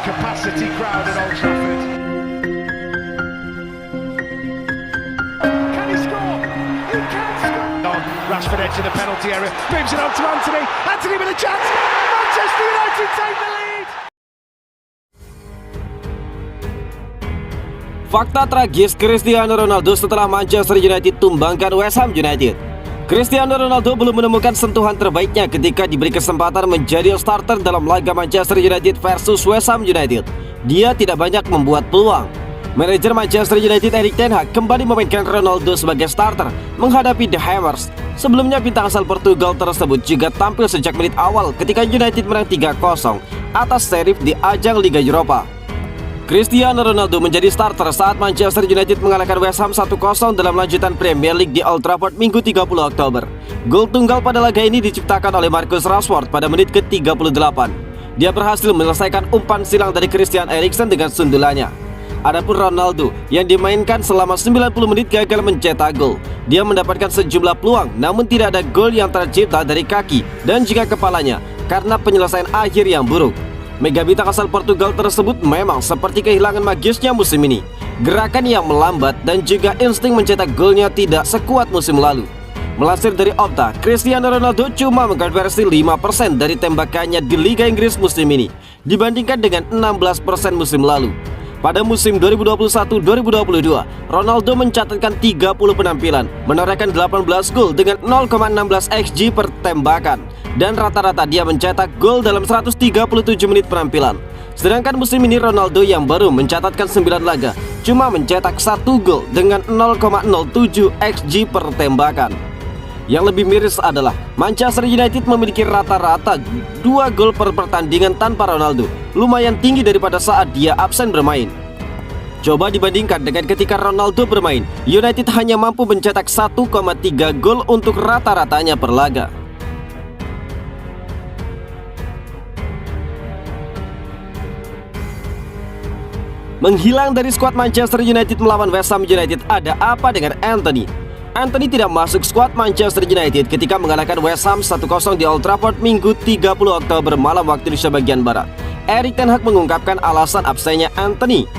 capacity crowd at Old Trafford. Can he score? He can score! Rashford edge of the penalty area, moves it on to Anthony. Anthony with a chance. Manchester United take the lead. Fakta tragis Cristiano Ronaldo setelah Manchester United tumbangkan West Ham United. Cristiano Ronaldo belum menemukan sentuhan terbaiknya ketika diberi kesempatan menjadi starter dalam laga Manchester United versus West Ham United. Dia tidak banyak membuat peluang. Manajer Manchester United Erik ten Hag kembali memainkan Ronaldo sebagai starter menghadapi The Hammers. Sebelumnya bintang asal Portugal tersebut juga tampil sejak menit awal ketika United menang 3-0 atas Sheriff di ajang Liga Eropa. Cristiano Ronaldo menjadi starter saat Manchester United mengalahkan West Ham 1-0 dalam lanjutan Premier League di Old Trafford Minggu 30 Oktober. Gol tunggal pada laga ini diciptakan oleh Marcus Rashford pada menit ke-38. Dia berhasil menyelesaikan umpan silang dari Christian Eriksen dengan sundulannya. Adapun Ronaldo yang dimainkan selama 90 menit gagal mencetak gol. Dia mendapatkan sejumlah peluang namun tidak ada gol yang tercipta dari kaki dan juga kepalanya karena penyelesaian akhir yang buruk. Mega bintang asal Portugal tersebut memang seperti kehilangan magisnya musim ini. Gerakan yang melambat dan juga insting mencetak golnya tidak sekuat musim lalu. Melansir dari Opta, Cristiano Ronaldo cuma mengkonversi 5% dari tembakannya di Liga Inggris musim ini dibandingkan dengan 16% musim lalu. Pada musim 2021-2022, Ronaldo mencatatkan 30 penampilan, menorehkan 18 gol dengan 0,16 XG per tembakan, dan rata-rata dia mencetak gol dalam 137 menit penampilan. Sedangkan musim ini Ronaldo yang baru mencatatkan 9 laga, cuma mencetak 1 gol dengan 0,07 XG per tembakan. Yang lebih miris adalah Manchester United memiliki rata-rata 2 gol per pertandingan tanpa Ronaldo, lumayan tinggi daripada saat dia absen bermain. Coba dibandingkan dengan ketika Ronaldo bermain, United hanya mampu mencetak 1,3 gol untuk rata-ratanya per laga. Menghilang dari skuad Manchester United melawan West Ham United, ada apa dengan Anthony? Anthony tidak masuk skuad Manchester United ketika mengalahkan West Ham 1-0 di Old Trafford Minggu 30 Oktober malam waktu Indonesia bagian Barat. Erik ten Hag mengungkapkan alasan absennya Anthony.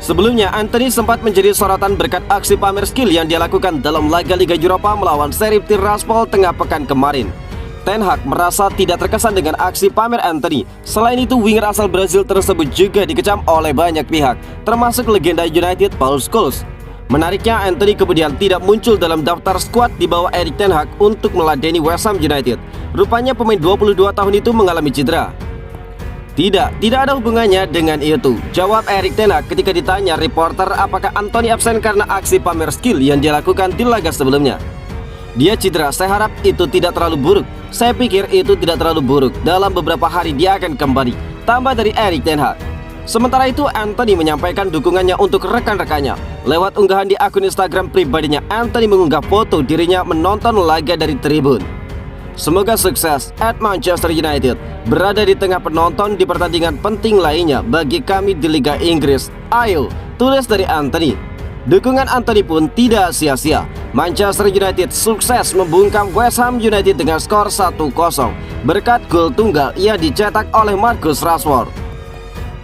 Sebelumnya, Anthony sempat menjadi sorotan berkat aksi pamer skill yang dia lakukan dalam laga Liga Eropa melawan Sheriff Tiraspol tengah pekan kemarin. Ten Hag merasa tidak terkesan dengan aksi pamer Anthony. Selain itu, winger asal Brazil tersebut juga dikecam oleh banyak pihak, termasuk legenda United Paul Scholes. Menariknya, Anthony kemudian tidak muncul dalam daftar skuad di bawah Erik ten Hag untuk meladeni West Ham United. Rupanya pemain 22 tahun itu mengalami cedera. Tidak ada hubungannya dengan itu, jawab Erik ten Hag ketika ditanya reporter apakah Anthony absen karena aksi pamer skill yang dia lakukan di laga sebelumnya. Dia cedera, saya harap itu tidak terlalu buruk. Saya pikir itu tidak terlalu buruk, dalam beberapa hari dia akan kembali, tambah dari Erik ten Hag. Sementara itu, Anthony menyampaikan dukungannya untuk rekan-rekannya. Lewat unggahan di akun Instagram pribadinya, Anthony mengunggah foto dirinya menonton laga dari tribun. Semoga sukses at Manchester United, berada di tengah penonton di pertandingan penting lainnya bagi kami di Liga Inggris. Ayo, tulis dari Anthony. Dukungan Anthony pun tidak sia-sia. Manchester United sukses membungkam West Ham United dengan skor 1-0 berkat gol tunggal yang dicetak oleh Marcus Rashford.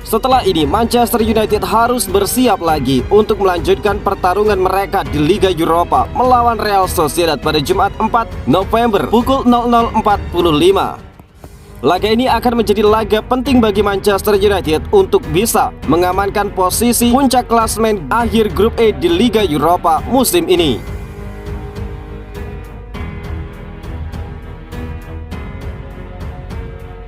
Setelah ini, Manchester United harus bersiap lagi untuk melanjutkan pertarungan mereka di Liga Eropa melawan Real Sociedad pada Jumat 4 November pukul 00.45. Laga ini akan menjadi laga penting bagi Manchester United untuk bisa mengamankan posisi puncak klasemen akhir grup E di Liga Eropa musim ini.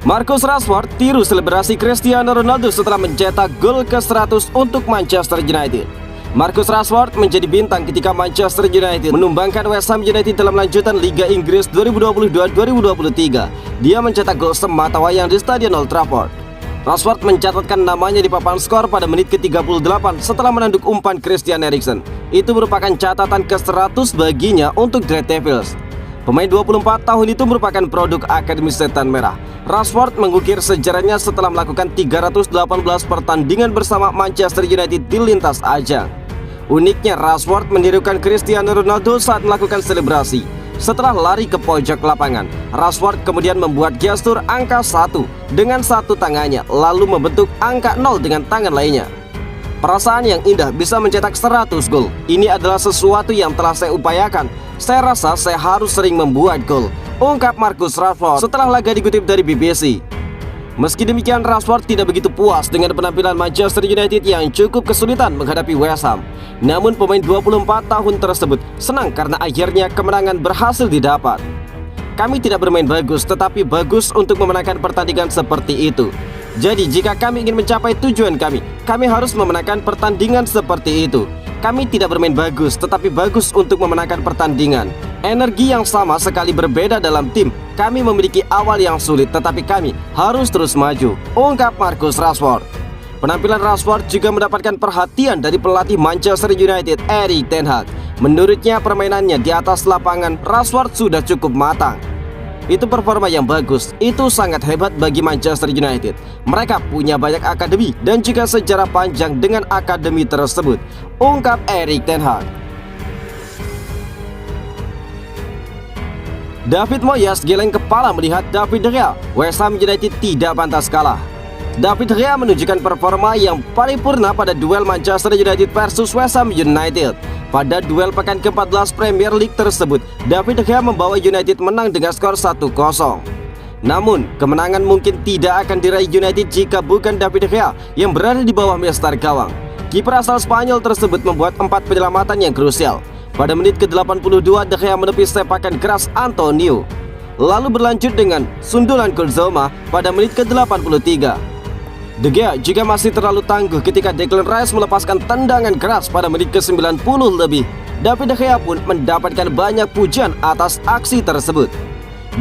Marcus Rashford tiru selebrasi Cristiano Ronaldo setelah mencetak gol ke-100 untuk Manchester United. Marcus Rashford menjadi bintang ketika Manchester United menumbangkan West Ham United dalam lanjutan Liga Inggris 2022-2023. Dia mencetak gol sematawayang di Stadion Old Trafford. Rashford mencatatkan namanya di papan skor pada menit ke-38 setelah menanduk umpan Christian Eriksen. Itu merupakan catatan ke-100 baginya untuk The Red Devils. Pemain 24 tahun itu merupakan produk Akademi Setan Merah. Rashford mengukir sejarahnya setelah melakukan 318 pertandingan bersama Manchester United di lintas ajang. Uniknya, Rashford menirukan Cristiano Ronaldo saat melakukan selebrasi. Setelah lari ke pojok lapangan, Rashford kemudian membuat gestur angka 1 dengan satu tangannya, lalu membentuk angka 0 dengan tangan lainnya. Perasaan yang indah bisa mencetak 100 gol. Ini adalah sesuatu yang telah saya upayakan. Saya rasa saya harus sering membuat gol, ungkap Marcus Rashford setelah laga dikutip dari BBC. Meski demikian, Rashford tidak begitu puas dengan penampilan Manchester United yang cukup kesulitan menghadapi West Ham. Namun pemain 24 tahun tersebut senang karena akhirnya kemenangan berhasil didapat. Kami tidak bermain bagus, tetapi bagus untuk memenangkan pertandingan seperti itu. Jadi jika kami ingin mencapai tujuan kami harus memenangkan pertandingan seperti itu. Kami tidak bermain bagus, tetapi bagus untuk memenangkan pertandingan. Energi yang sama sekali berbeda dalam tim. Kami memiliki awal yang sulit, tetapi kami harus terus maju, ungkap Marcus Rashford. Penampilan Rashford juga mendapatkan perhatian dari pelatih Manchester United, Erik ten Hag. Menurutnya permainannya di atas lapangan, Rashford sudah cukup matang. Itu performa yang bagus, itu sangat hebat bagi Manchester United. Mereka punya banyak akademi dan juga sejarah panjang dengan akademi tersebut, ungkap Erik ten Hag. David Moyes geleng kepala melihat David De Gea. West Ham United tidak pantas kalah. David De Gea menunjukkan performa yang paripurna pada duel Manchester United versus West Ham United. Pada duel pekan ke-14 Premier League tersebut, David De Gea membawa United menang dengan skor 1-0. Namun, kemenangan mungkin tidak akan diraih United jika bukan David De Gea yang berada di bawah mistar gawang. Kiper asal Spanyol tersebut membuat 4 penyelamatan yang krusial. Pada menit ke-82, De Gea menepis sepakan keras Antonio, lalu berlanjut dengan sundulan Kurzawa pada menit ke-83. De Gea juga masih terlalu tangguh ketika Declan Rice melepaskan tendangan keras pada menit ke-90 lebih. David De Gea pun mendapatkan banyak pujian atas aksi tersebut.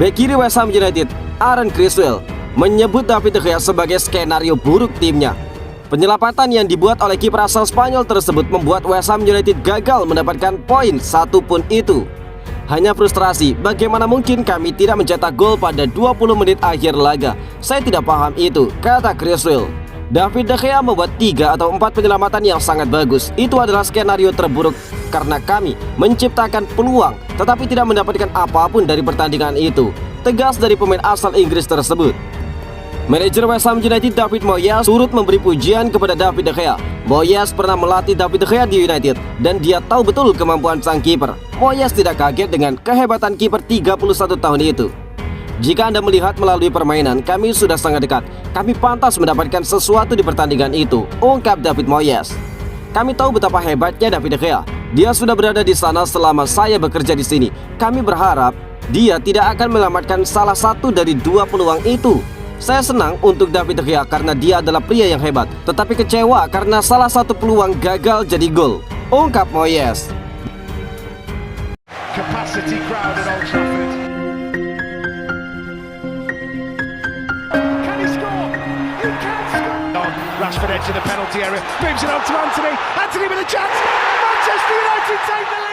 Bek kiri West Ham United, Aaron Cresswell, menyebut David De Gea sebagai skenario buruk timnya. Penyelamatan yang dibuat oleh kiper asal Spanyol tersebut membuat West Ham United gagal mendapatkan poin satu pun itu. Hanya frustrasi, bagaimana mungkin kami tidak mencetak gol pada 20 menit akhir laga. Saya tidak paham itu, kata Cresswell. David De Gea membuat 3 atau 4 penyelamatan yang sangat bagus. Itu adalah skenario terburuk karena kami menciptakan peluang tetapi tidak mendapatkan apapun dari pertandingan itu, tegas dari pemain asal Inggris tersebut. Manajer West Ham United David Moyes turut memberi pujian kepada David De Gea. Moyes pernah melatih David De Gea di United dan dia tahu betul kemampuan sang kiper. Moyes tidak kaget dengan kehebatan kiper 31 tahun itu. Jika Anda melihat melalui permainan, kami sudah sangat dekat. Kami pantas mendapatkan sesuatu di pertandingan itu, ungkap David Moyes. Kami tahu betapa hebatnya David De Gea. Dia sudah berada di sana selama saya bekerja di sini. Kami berharap dia tidak akan menyelamatkan salah satu dari 2 peluang itu. Saya senang untuk David De Gea karena dia adalah pria yang hebat, tetapi kecewa karena salah satu peluang gagal jadi gol, ungkap Moyes. Capacity crowd at Old Trafford. Can he score? He can score. Rashford edge of the penalty area, moves it on to Anthony. Anthony with a chance. Manchester United take the lead.